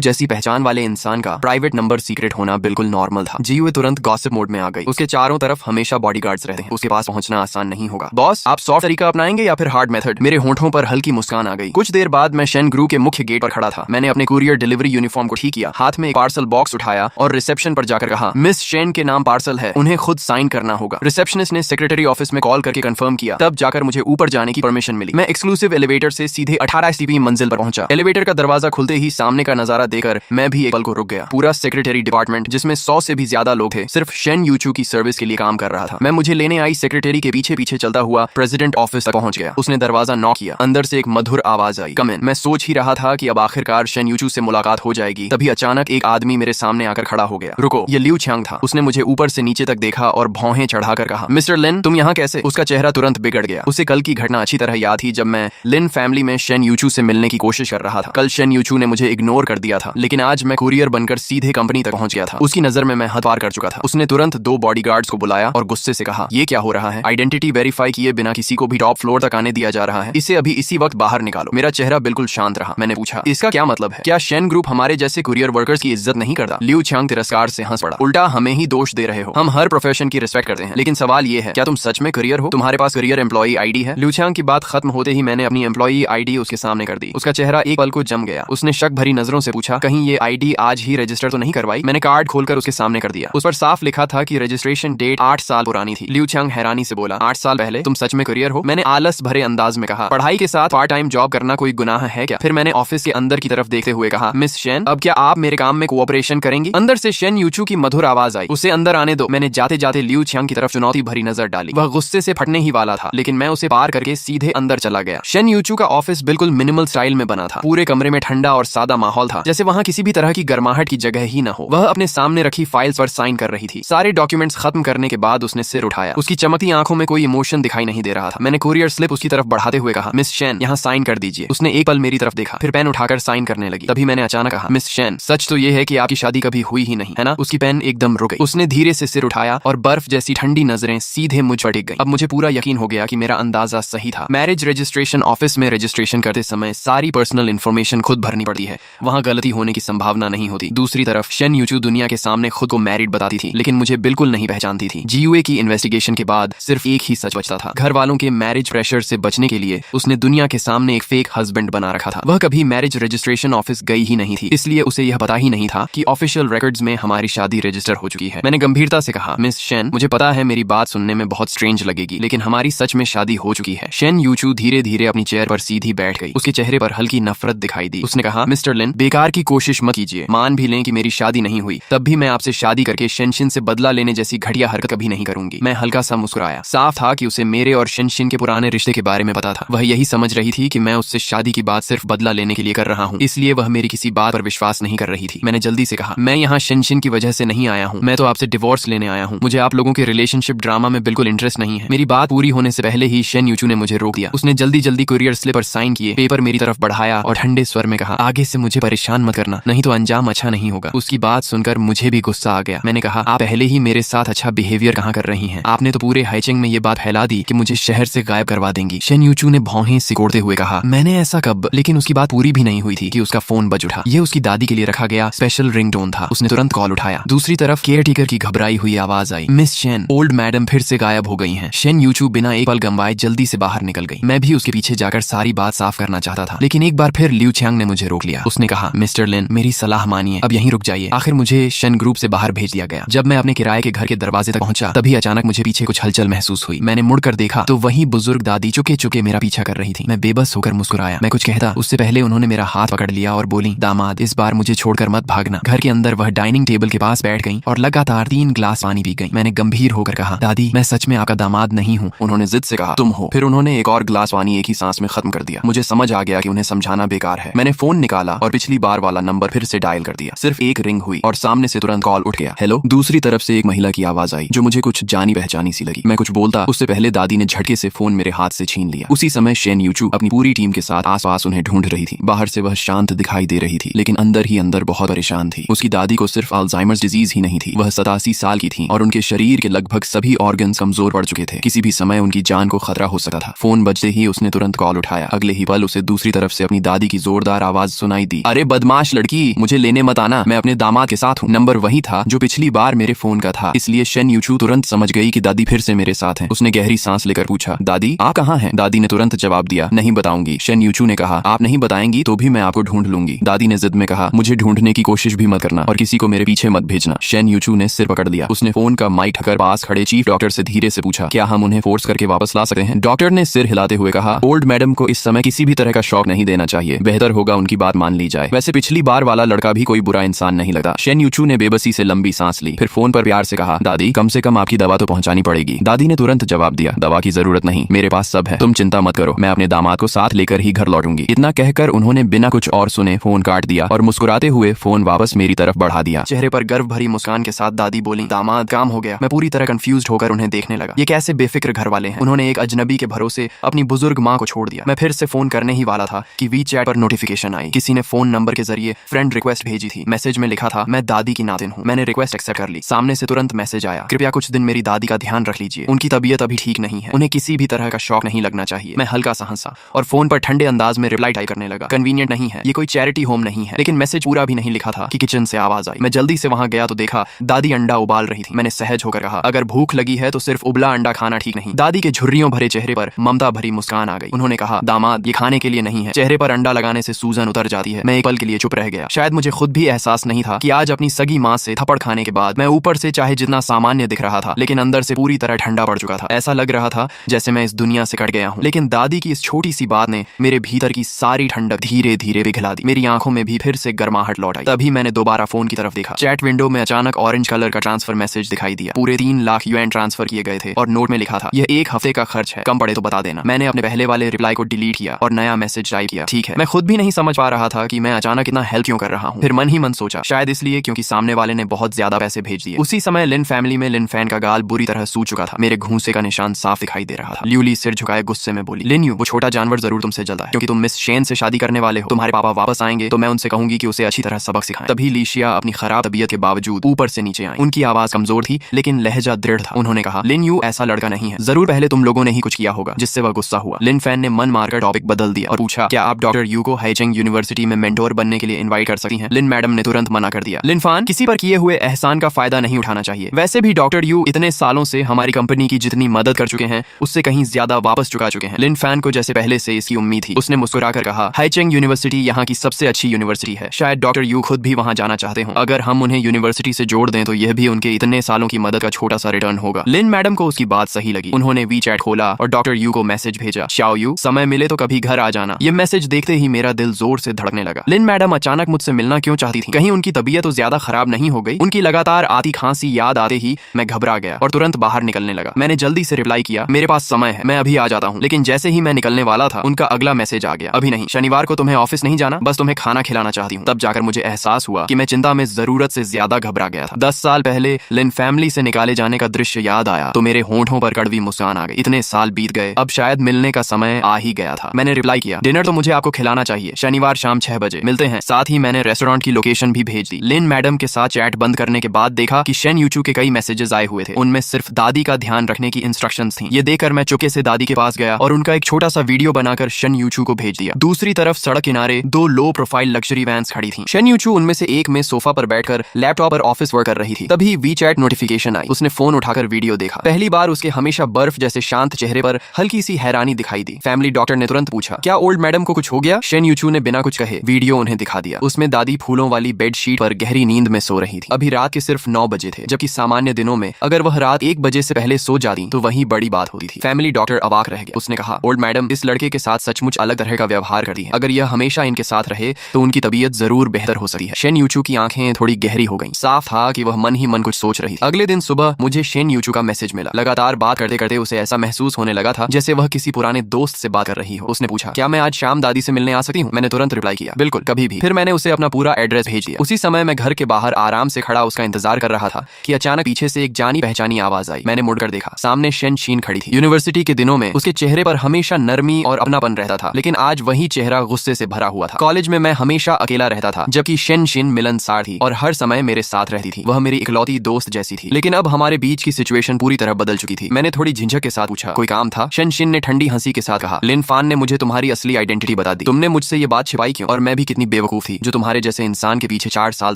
जैसी पहचान वाले इंसान का प्राइवेट नंबर सीक्रेट होना बिल्कुल नॉर्मल था। जीवे तुरंत गॉसिप मोड में आ गई। उसके चारों तरफ हमेशा बॉडीगार्ड्स रहते हैं, उसके पास पहुंचना आसान नहीं होगा। बॉस, आप सॉफ्ट तरीका अपनाएंगे या फिर हार्ड मेथड? मेरे होंठों पर हल्की मुस्कान आ गई। कुछ देर बाद मैं शेन ग्रू के मुख्य गेट पर खड़ा था। मैंने अपने कुरियर डिलीवरी यूनिफॉर्म को ठीक किया, हाथ में एक पार्सल बॉक्स उठाया और रिसेप्शन पर जाकर कहा, मिस शेन के नाम पार्सल है, उन्हें खुद साइन करना होगा। रिसेप्शनिस्ट ने सेक्रेटरी ऑफिस में कॉल करके कंफर्म किया, तब जाकर मुझे ऊपर जाने की परमिशन मिली। मैं एक्सक्लूसिव एलिवेटर से सीधे 18 सीपी मंजिल पर पहुंचा। एलिवेटर का दरवाजा खुलते ही सामने का नजारा देखकर मैं भी एक पल को रुक गया। पूरा सेक्रेटरी डिपार्टमेंट, जिसमें 100 से भी ज्यादा लोग थे, सिर्फ शेन यूचू की सर्विस के लिए काम कर रहा था। मैं मुझे लेने आई सेक्रेटरी के पीछे पीछे चलता हुआ प्रेसिडेंट ऑफिस तक पहुंच गया। उसने दरवाजा नॉक किया। अंदर से एक मधुर आवाज आई, कम इन। मैं सोच ही रहा था कि अब आखिरकार शेन यूचू से मुलाकात हो जाएगी, तभी अचानक एक आदमी मेरे सामने आकर खड़ा हो गया। रुको, ये लियू छियांग था। उसने मुझे ऊपर से नीचे तक देखा और भौहें चढ़ाकर कहा, मिस्टर लिन, तुम यहाँ कैसे? उसका चेहरा तुरंत बिगड़ गया। उसे कल की घटना अच्छी तरह याद थी, जब मैं लिन फैमिली में शेन यूचू से मिलने की कोशिश कर रहा था। कल शेन यूचू ने मुझे इग्नोर कर दिया था, लेकिन आज मैं कुरियर बनकर सीधे कंपनी तक पहुंच गया था। उसकी नजर में मैं हद पार कर चुका था। उसने तुरंत 2 बॉडीगार्ड्स को बुलाया और गुस्से से कहा, ये क्या हो रहा है? आइडेंटिटी वेरीफाई किए बिना किसी को भी टॉप फ्लोर तक आने दिया जा रहा है। इसे अभी इसी वक्त बाहर निकालो। मेरा चेहरा बिल्कुल शांत रहा। मैंने पूछा, इसका क्या मतलब है? क्या शेन ग्रुप हमारे जैसे कुरियर वर्कर्स की इज्जत नहीं करता? लियू छियांग तिरस्कार से हंस पड़ा, उल्टा हमें ही दोष दे रहे हो। हम हर प्रोफेशन की रिस्पेक्ट करते हैं, लेकिन सवाल ये है, क्या तुम सच में कुरियर हो? तुम्हारे पास कुरियर एम्प्लॉई आईडी है? लियू छियांग की बात खत्म होते ही मैंने अपनी एम्प्लॉई आईडी उसके सामने कर दी। उसका चेहरा एक पल को जम गया। उसने शक भरी नजरों से पूछा, कहीं ये आईडी आज ही रजिस्टर तो नहीं करवाई? मैंने कार्ड खोलकर उसके सामने कर दिया। उस पर साफ लिखा था कि रजिस्ट्रेशन डेट 8 साल पुरानी थी। लियू छियांग हैरानी से बोला, 8 साल पहले? तुम सच में कुरियर हो? मैंने आलस भरे अंदाज में कहा, पढ़ाई के साथ पार्ट टाइम जॉब करना कोई गुनाह है क्या? फिर मैंने ऑफिस के अंदर की तरफ देखते हुए कहा, मिस शेन, अब क्या आप मेरे काम में कोऑपरेशन करेंगी? अंदर से शेन यूचू की मधुर आवाज आई, उसे अंदर आने दो। मैंने जाते जाते लियू छियांग की तरफ चुनौती भरी नजर डाली। वह गुस्से से फटने ही वाला था, लेकिन मैं उसे पार करके सीधे अंदर चला गया। शेन यूचू का ऑफिस बिल्कुल मिनिमल स्टाइल में बना था। पूरे कमरे में ठंडा और सादा माहौल था, जैसे वहाँ किसी भी तरह की गर्माहट की जगह ही न हो। वह अपने सामने रखी फाइल्स पर साइन कर रही थी। सारे डॉक्यूमेंट्स खत्म करने के बाद उसने सिर उठाया। उसकी चमकती आंखों में कोई इमोशन दिखाई नहीं दे रहा था। मैंने कुरियर स्लिप उसकी तरफ बढ़ाते हुए कहा, मिस शेन, यहाँ साइन कर दीजिए। उसने एक पल मेरी तरफ देखा, फिर पेन उठाकर साइन करने लगी। तभी मैंने अचानक कहा, मिस शेन, सच तो ये है कि आपकी शादी कभी हुई ही नहीं, है ना? उसकी पेन एकदम रुक गई। उसने धीरे से सिर उठाया और बर्फ जैसी ठंडी नजरें सीधे मुझ पर टिक गईं। अब मुझे पूरा यकीन हो गया कि मेरा अंदाजा सही था। मैरिज रजिस्ट्रेशन ऑफिस में रजिस्ट्रेशन करते समय सारी पर्सनल इन्फॉर्मेशन खुद भरनी पड़ती है, वहाँ गलती होने की संभावना नहीं होती। दूसरी तरफ शेन यूचू दुनिया के सामने खुद को मैरिड बताती थी, लेकिन मुझे बिल्कुल नहीं पहचानती थी। जीयूए की इन्वेस्टिगेशन के बाद सिर्फ एक ही सच बचता था। घर वालों के मैरिज प्रेशर से बचने के लिए उसने दुनिया के सामने एक फेक हस्बैंड बना रखा था। वह कभी मैरिज रजिस्ट्रेशन ऑफिस गई ही नहीं थी, इसलिए उसे यह पता ही नहीं था कि ऑफिशियल रिकॉर्ड्स में हमारी शादी रजिस्टर हो चुकी है। मैंने गंभीरता से कहा, मिस शेन, मुझे पता है मेरी बात सुनने में बहुत स्ट्रेंज लगेगी, लेकिन हमारी सच में शादी हो चुकी है। शेन यूचू धीरे धीरे अपनी चेयर पर सीधी बैठ गई। उसके चेहरे पर हल्की नफरत दिखाई दी। उसने कहा, मिस्टर लिन, बेकार की कोशिश मत कीजिए। मान भी लें कि मेरी शादी नहीं हुई, तब भी मैं आपसे शादी करके शेनशिन से बदला लेने जैसी घटिया हरकत कभी नहीं करूंगी। मैं हल्का सा मुस्कुराया। साफ था कि उसे मेरे और शेनशिन के पुराने रिश्ते के बारे में पता था। वह यही समझ रही थी कि मैं उससे शादी की बात सिर्फ बदला लेने के लिए कर रहा हूँ, इसलिए वह मेरी किसी बात पर विश्वास नहीं कर रही थी। मैंने जल्दी से कहा, मैं यहाँ शेनशिन की वजह से नहीं आया हूँ, मैं तो आपसे डिवोर्स लेने आया हूँ। मुझे आप लोगों के रिलेशनशिप ड्रामा में बिल्कुल इंटरेस्ट नहीं है। मेरी बात पूरी होने से पहले ही शेन यूचू ने मुझे रोक दिया। उसने जल्दी जल्दी कुरियर स्लिप पर साइन किए, पेपर मेरी तरफ बढ़ाया और ठंडे स्वर में कहा, आगे से मुझे परेशान मत करना, नहीं तो अंजाम अच्छा नहीं होगा। उसकी बात सुनकर मुझे भी गुस्सा आ गया। मैंने कहा, आप पहले ही मेरे साथ अच्छा बिहेवियर कहाँ कर रही हैं? आपने तो पूरे हाइचिंग में ये बात फैला दी कि मुझे शहर से गायब करवा देंगी। शेन यूचू ने भौहें सिकोड़ते हुए कहा, मैंने ऐसा कब? लेकिन उसकी बात पूरी भी नहीं हुई थी कि उसका फोन बज उठा। ये उसकी दादी के लिए रखा गया स्पेशल रिंगटोन था। उसने तुरंत कॉल उठाया। दूसरी तरफ केयर टेकर की घबराई हुई आवाज आई, मिस शेन, ओल्ड मैडम फिर से गायब हो गई हैं। शेन यूचू बिना एक पल गंवाए जल्दी से बाहर निकल गई। मैं भी उसके पीछे जाकर सारी बात साफ करना चाहता था, लेकिन एक बार फिर लियू छियांग ने मुझे रोक लिया। उसने कहा, मिस्टर लिन, मेरी सलाह मानिए, अब यहीं रुक जाइए। आखिर मुझे शेन ग्रुप से बाहर भेज दिया गया। जब मैं अपने किराए के घर के दरवाजे तक पहुंचा, तभी अचानक मुझे पीछे कुछ हलचल महसूस हुई। मैंने मुड़कर देखा तो वही बुजुर्ग दादी चुके चुके मेरा पीछा कर रही थी। मैं बेबस होकर मुस्कुराया। मैं कुछ कहता उससे पहले उन्होंने मेरा हाथ पकड़ लिया और बोली, दामाद, इस बार मुझे छोड़कर मत भागना। घर के अंदर वह डाइनिंग टेबल के पास बैठ गई और लगातार 3 ग्लास पानी पी गई। मैंने गंभीर होकर कहा, दादी, मैं सच में आपका दामाद नहीं हूँ। उन्होंने जिद से कहा, तुम हो। फिर उन्होंने एक और ग्लास पानी एक ही सांस में खत्म कर दिया। मुझे समझ आ गया कि उन्हें समझाना बेकार है। मैंने फोन निकाला और पिछली बार वाला नंबर फिर से डायल कर दिया। सिर्फ एक रिंग हुई और सामने से तुरंत कॉल उठ गया। हेलो। दूसरी तरफ से एक महिला की आवाज आई जो मुझे कुछ जानी पहचानी सी लगी। मैं कुछ बोलता उससे पहले दादी ने झटके से फोन मेरे हाथ से छीन लिया। उसी समय शेन यूचू अपनी पूरी टीम के साथ आसपास उन्हें ढूंढ रही थी। बाहर से वह शांत दिखाई दे रही थी, लेकिन अंदर ही अंदर बहुत परेशान थी। उसकी दादी को सिर्फ अल्जाइमर्स डिजीज ही नहीं थी, वह 87 साल की थी और उनके शरीर के लगभग सभी ऑर्गन्स कमजोर पड़ चुके थे। किसी भी समय उनकी जान को खतरा हो सकता था। फोन बजते ही उसने तुरंत कॉल उठाया। अगले ही पल उसे दूसरी तरफ से अपनी दादी की जोरदार आवाज सुनाई दी। अरे बदमाश लड़की, मुझे लेने मत आना, मैं अपने दामाद के साथ हूँ। नंबर वही था जो पिछली बार मेरे फोन का था, इसलिए शेन यूचू तुरंत समझ गई कि दादी फिर से मेरे साथ है। उसने गहरी सांस लेकर पूछा, दादी आप कहाँ हैं? दादी ने तुरंत जवाब दिया, नहीं बताऊंगी। शेन यूचू ने कहा, आप नहीं बताएंगी तो भी मैं आपको ढूंढ लूंगी। दादी ने जिद में कहा, मुझे ढूंढने की कोशिश भी मत करना और किसी को मेरे पीछे मत भेजना। शेन यूचू ने सिर पकड़ लिया। उसने फोन का माइक ढककर पास खड़े चीफ डॉक्टर से धीरे से पूछा, क्या हम उन्हें फोर्स करके वापस ला सकते हैं? डॉक्टर ने सिर हिलाते हुए कहा, ओल्ड मैडम को इस समय किसी भी तरह का शॉक नहीं देना चाहिए, बेहतर होगा उनकी बात मान ली जाए। वैसे पिछली बार वाला लड़का भी कोई बुरा इंसान नहीं लगता। शेन यूचू ने बेबसी से लंबी सांस ली, फिर फोन पर प्यार से कहा, दादी कम से कम आपकी दवा तो पहुंचानी पड़ेगी। दादी ने तुरंत जवाब दिया, दवा की जरूरत नहीं, मेरे पास सब है, तुम चिंता मत करो, मैं अपने दामाद को साथ लेकर ही घर लौटूंगी। इतना कहकर उन्होंने बिना कुछ और सुने फोन काट दिया और मुस्कुराते हुए फोन वापस मेरी तरफ बढ़ा दिया। चेहरे पर गर्व भरी मुस्कान के साथ दादी बोली, दामाद काम हो गया। मैं पूरी तरह कंफ्यूज्ड होकर उन्हें देखने लगा। ये कैसे बेफिक्र घर वाले हैं? उन्होंने एक अजनबी के भरोसे अपनी बुजुर्ग माँ को छोड़ दिया। मैं फिर से फोन करने ही वाला था कि वी चैट पर नोटिफिकेशन आई। किसी ने फोन नंबर के जरिए फ्रेंड रिक्वेस्ट भेजी थी। मैसेज में लिखा था, मैं दादी की नातिन हूँ। मैंने रिक्वेस्ट एक्सेप्ट कर ली। सामने से तुरंत मैसेज आया, कृपया कुछ दिन मेरी दादी का ध्यान रख लीजिए, उनकी तबीयत अभी ठीक नहीं है, उन्हें किसी भी तरह का शौक नहीं लगना चाहिए। मैं हल्का सा हंसा और फोन पर ठंडे अंदाज में रिप्लाई टाइप करने लगा, कन्वीनियंट नहीं है, ये कोई चैरिटी होम नहीं है। लेकिन मैसेज पूरा भी नहीं लिखा था कि किचन से आवाज आई। मैं जल्दी से वहां गया तो देखा दादी अंडा उबाल रही थी। मैंने सहज होकर कहा, अगर भूख लगी है तो सिर्फ उबला अंडा खाना ठीक नहीं। दादी के झुर्रियों भरे चेहरे पर ममता भरी मुस्कान आ गई। उन्होंने कहा, दामाद ये खाने के लिए नहीं है। चेहरे पर अंडा लगाने से सूजन उतर जाती है। मैं एक पल के लिए चुप रह गया। शायद मुझे खुद भी एहसास नहीं था कि आज अपनी सगी माँ से थप्पड़ खाने के बाद मैं ऊपर से चाहे जितना सामान्य दिख रहा था, लेकिन अंदर से पूरी तरह ठंडा पड़ चुका था। ऐसा लग रहा था जैसे मैं इस दुनिया से कट गया हूँ। लेकिन दादी की इस छोटी सी बात ने मेरे भीतर की सारी ठंडक धीरे धीरे पिघला दी। मेरी आंखों में भी फिर से गर्माहट लौट आई। तभी मैंने दोबारा फोन की तरफ देखा। चैट विंडो में अचानक ऑरेंज कलर का ट्रांसफर मैसेज दिखाई दिया। पूरे 3 लाख यूएन ट्रांसफर किए गए थे और नोट में लिखा था, यह 1 हफ्ते का खर्च है, कम पड़े तो बता देना। मैंने अपने पहले वाले रिप्लाई को डिलीट किया और नया मैसेज टाइप किया, ठीक है। मैं खुद भी नहीं समझ पा रहा था कि मैं अचानक इतना हेल्प क्यों कर रहा हूँ। फिर मन ही मन सोचा, शायद इसलिए क्योंकि सामने वाले ने बहुत ज्यादा पैसे भेज दिए। उसी समय लिन फैमिली में लिन फैन का गाल बुरी तरह सूज चुका था। मेरे घूंसे का निशान साफ दिखाई दे रहा था। ल्यूली सिर झुकाए गुस्से में बोली, लिन यू, वो छोटा जानवर जरूर तुमसे जलता है क्योंकि तुम मिस शेन से शादी करने वाले हो। तुम्हारे पापा वापस आएंगे तो मैं उनसे कहूंगी कि उसे अच्छी तरह सबक सिखाएं। तभी लीशिया अपनी खराब तबीयत के बावजूद ऊपर से नीचे आई। उनकी आवाज कमजोर थी लेकिन लहजा दृढ़ था। उन्होंने कहा, लिन यू ऐसा लड़का नहीं है, जरूर पहले तुम लोगों ने ही कुछ किया होगा जिससे वह गुस्सा हुआ। लिन फैन ने मन मारकर टॉपिक बदल दिया और पूछा, क्या आप डॉक्टर यू को हाइचेंग यूनिवर्सिटी में मेंटोर बनने के लिए इनवाइट कर सकती हैं? लिन मैडम ने तुरंत मना कर दिया। लिन फैन, किसी पर किए हुए एहसान का फायदा नहीं उठाना चाहिए। वैसे भी डॉक्टर यू इतने सालों से हमारी कंपनी की जितनी मदद कर चुके हैं उससे कहीं ज्यादा वापस चुका चुके हैं। लिन फैन को जैसे पहले से इसकी उम्मीद थी। उसने मुस्कुराकर कहा, हाइचेंग यूनिवर्सिटी यहाँ की सबसे अच्छी यूनिवर्सिटी है। शायद डॉक्टर यू खुद भी वहाँ जाना चाहते हो। अगर हम उन्हें यूनिवर्सिटी से जोड़ दें तो यह भी उनके इतने सालों की मदद का छोटा सा रिटर्न होगा। लिन मैडम को उसकी बात सही लगी। उन्होंने वी चैट खोला और डॉक्टर यू को मैसेज भेजा, शाओ यू, समय मिले तो कभी घर आ जाना। ये मैसेज देखते ही मेरा दिल जोर से धड़कने लगा। लिन मैडम अचानक मुझसे मिलना क्यों चाहती थी? कहीं उनकी तबीयत तो ज्यादा खराब नहीं हो गई? उनकी लगातार आती खांसी याद आते ही मैं घबरा गया और तुरंत बाहर निकलने लगा। मैंने जल्दी से रिप्लाई किया, मेरे पास समय है, मैं अभी आ जाता हूँ। लेकिन जैसे ही मैं निकलने वाला था उनका अगला मैसेज आ गया, अभी नहीं, शनिवार को तुम्हें ऑफिस नहीं जाना, बस तुम्हें खाना खिलाना चाहती हूँ। तब जाकर मुझे एहसास हुआ कि मैं चिंता में जरूरत से ज्यादा घबरा गया था। 10 साल पहले लिन फैमिली से निकाले जाने का दृश्य याद आया तो मेरे होंठों पर कड़वी मुस्कान आ गई। इतने साल बीत गए, अब शायद मिलने का समय आ ही गया था। मैंने रिप्लाई किया, डिनर तो मुझे आपको खिलाना चाहिए, शनिवार शाम 6 बजे मिलते हैं। साथ ही मैंने रेस्टोरेंट की लोकेशन भी भेज दी। लिन मैडम के साथ चैट बंद करने के बाद देखा कि शेन यूचू के कई मैसेजेस आए हुए थे। उनमें सिर्फ दादी का ध्यान रखने की इंस्ट्रक्शंस थी। ये देखकर मैं चुपके से दादी के पास गया और उनका एक छोटा सा वीडियो बनाकर शेन यूचू को भेज दिया। दूसरी तरफ सड़क किनारे 2 लो प्रोफाइल लग्जरी वैन्स खड़ी थी। शेन यूचू उनमें से एक में सोफा पर बैठकर लैपटॉप पर ऑफिस वर्क कर रही थी। तभी वी चैट नोटिफिकेशन आई। उसने फोन उठाकर वीडियो देखा। पहली बार उसके हमेशा बर्फ जैसे शांत चेहरे पर हल्की सी हैरानी दिखाई दी। फैमिली डॉक्टर ने तुरंत पूछा, क्या ओल्ड मैडम को कुछ हो गया? शेन यूचू ने बिना कुछ कहे वीडियो उन्हें दिखा दिया। उसमें दादी फूलों वाली बेडशीट पर गहरी नींद में सो रही थी। अभी रात के सिर्फ 9 बजे थे, जबकि सामान्य दिनों में अगर वह रात 1 बजे से पहले सो जाती तो वही बड़ी बात होती थी। फैमिली डॉक्टर अवाक रह गया। उसने कहा, ओल्ड मैडम इस लड़के के साथ सचमुच अलग तरह का व्यवहार करती है। अगर यह हमेशा इनके साथ रहे तो उनकी तबीयत जरूर बेहतर हो सकती है। शेन यूचू की आंखें थोड़ी गहरी हो गईं। साफ था कि वह मन ही मन कुछ सोच रही थी। अगले दिन सुबह मुझे शेन यूचू का मैसेज मिला। लगातार बात करते करते उसे ऐसा महसूस होने लगा था जैसे वह किसी पुराने दोस्त से बात कर रही हो। उसने पूछा, क्या मैं आज शाम दादी से मिलने आ सकती हूँ? मैंने तुरंत रिप्लाई किया, बिल्कुल, कभी भी। फिर मैंने उसे अपना पूरा एड्रेस भेज दिया। उसी समय मैं घर के बाहर आराम से खड़ा उसका इंतजार कर रहा था कि अचानक पीछे से एक जानी पहचानी आवाज आई। मैंने मुड़कर देखा, सामने शेन शीन खड़ी थी। यूनिवर्सिटी के दिनों में उसके चेहरे पर हमेशा नरमी और अपनापन रहता था, लेकिन आज वही चेहरा गुस्से से भरा हुआ था। कॉलेज में मैं हमेशा अकेला रहता था, जबकि शेन शीन मिलनसार थी और हर समय मेरे साथ रहती थी। वह मेरी इकलौती दोस्त जैसी थी। लेकिन अब हमारे बीच की सिचुएशन पूरी तरह बदल चुकी थी। मैंने थोड़ी झिझक के साथ पूछा, कोई काम था? शेन शीन ने ठंडी हंसी के साथ कहा, लिन फान ने मुझे तुम्हारी असली आइडेंटिटी बता दी। तुमने मुझसे ये बात छिपाई क्यों? और मैं भी कितनी बेवकूफ थी जो तुम्हारे जैसे इंसान के पीछे 4 साल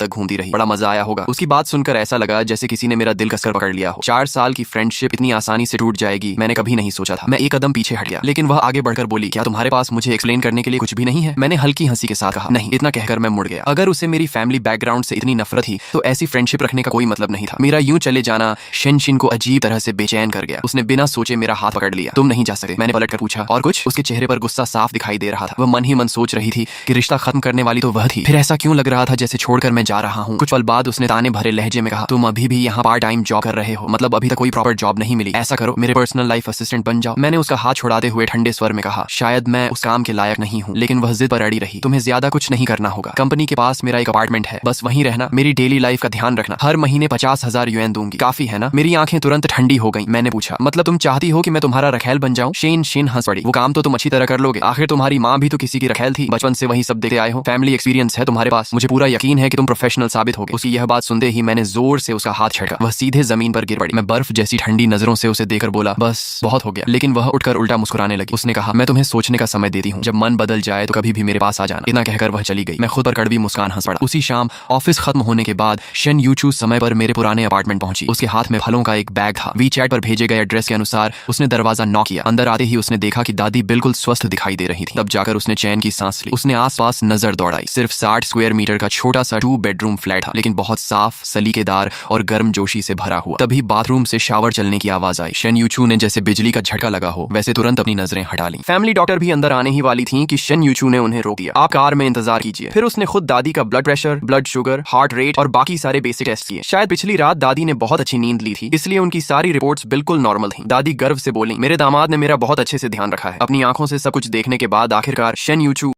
तक घूमती रही। बड़ा मजा आया होगा। उसकी बात सुनकर ऐसा लगा जैसे किसी ने मेरा दिल कसकर पकड़ लिया हो। 4 साल की फ्रेंडशिप इतनी आसानी से टूट जाएगी मैंने कभी नहीं सोचा था। मैं एक कदम पीछे हट गया, लेकिन वह आगे बढ़कर बोली, क्या तुम्हारे पास मुझे एक्सप्लेन करने के लिए कुछ भी नहीं है? मैंने हल्की हंसी के साथ कहा, नहीं। इतना कहकर मैं मुड़ गया। अगर उसे मेरी फैमिली बैकग्राउंड से इतनी नफरत थी तो ऐसी फ्रेंडशिप रखने का कोई मतलब नहीं था। मेरा यूं चले जाना शेनशिन को अजीब तरह से बेचैन कर गया। उसने बिना सोचे मेरा हाथ पकड़ लिया। तुम नहीं जा सकते। मैंने पलट कर पूछा, और कुछ? उसके चेहरे पर गुस्सा साफ दिखाई दे रहा था। वह मन ही मन सोच रही थी कि रिश्ता खत्म करने वाली तो वह थी, फिर ऐसा क्यों लग रहा था जैसे छोड़कर मैं जा रहा हूँ। कुछ पल बाद उसने ताने भरे लहजे में कहा, तुम अभी भी यहाँ पार्ट टाइम जॉब कर रहे हो? मतलब अभी तक कोई प्रॉपर जॉब नहीं मिली? ऐसा करो, मेरे पर्सनल लाइफ असिस्टेंट बन जाओ। मैंने उसका हाथ छुड़ाते हुए ठंडे स्वर में कहा, शायद मैं उस काम के लायक नहीं हूँ। लेकिन वह जिद पर अड़ी रही। तुम्हें ज्यादा कुछ नहीं करना होगा। कंपनी के पास मेरा एक अपार्टमेंट है, बस वहीं रहना। मेरी डेली लाइफ का ध्यान रखना। हर महीने 50,000 युएन दूंगी। काफी है ना? मेरी आंखें तुरंत ठंडी हो गई। मैंने पूछा, मतलब तुम चाहती हो कि मैं तुम्हारा रखैल बन जाऊं? शेन हंस पड़ी। वो काम तो तुम अच्छी तरह कर लोगे। आखिर तुम्हारी माँ भी तो किसी की रखैल थी। बचपन से वही सब देखते आए हो। फैमिली एक्सपीरियंस है तुम्हारे पास। मुझे पूरा यकीन है कि तुम प्रोफेशनल साबित होगे। उसकी यह बात सुनते ही मैंने जोर से उसका हाथ छड़का। वह सीधे जमीन पर गिर पड़ी। मैं बर्फ जैसी ठंडी नजरों से उसे देकर बोला, बस बहुत हो गया। लेकिन वह उठकर उल्टा मुस्कुराने लगी। उसने कहा, मैं तुम्हें सोचने का समय देती हूँ। जब मन बदल जाए तो कभी भी मेरे पास आ जाना। इतना कहकर वह चली गई। मैं खुद पर कड़वी मुस्कान हंस पड़ा। उसी शाम ऑफिस खत्म होने के बाद शेन यूचू समय पर मेरे पुराने अपार्टमेंट पहुंची। उसके हाथ में फलों का एक बैग था। वीचैट पर भेजे गए एड्रेस के अनुसार उसने दरवाजा नॉक किया। अंदर आते ही उसने देखा कि दादी बिल्कुल स्वस्थ दिखाई दे रही थी। तब जाकर उसने चैन की सांस ली। उसने आसपास नजर दौड़ाई। सिर्फ 60 स्क्वायर मीटर का छोटा सा 2 बेडरूम फ्लैट था, लेकिन बहुत साफ, सलीकेदार और गर्मजोशी से भरा हुआ। तभी बाथरूम से शावर चलने की आवाज आई। शेन यूचू ने जैसे बिजली का झटका लगा हो वैसे तुरंत अपनी नजरें हटा ली। फैमिली डॉक्टर भी अंदर आने ही वाली थी कि शेन यूचू ने उन्हें रोक दिया। आप कार में इंतजार कीजिए। फिर उसने खुद दादी का blood pressure, blood sugar, heart rate और बाकी सारे बेसिक टेस्ट किए। शायद पिछली रात दादी ने बहुत अच्छी नींद ली थी, इसलिए उनकी सारी रिपोर्ट्स बिल्कुल नॉर्मल थी। दादी गर्व से बोली, मेरे दामाद ने मेरा बहुत अच्छे से ध्यान रखा है। अपनी आंखों से सब कुछ देखने के बाद आखिरकार शेन यूचू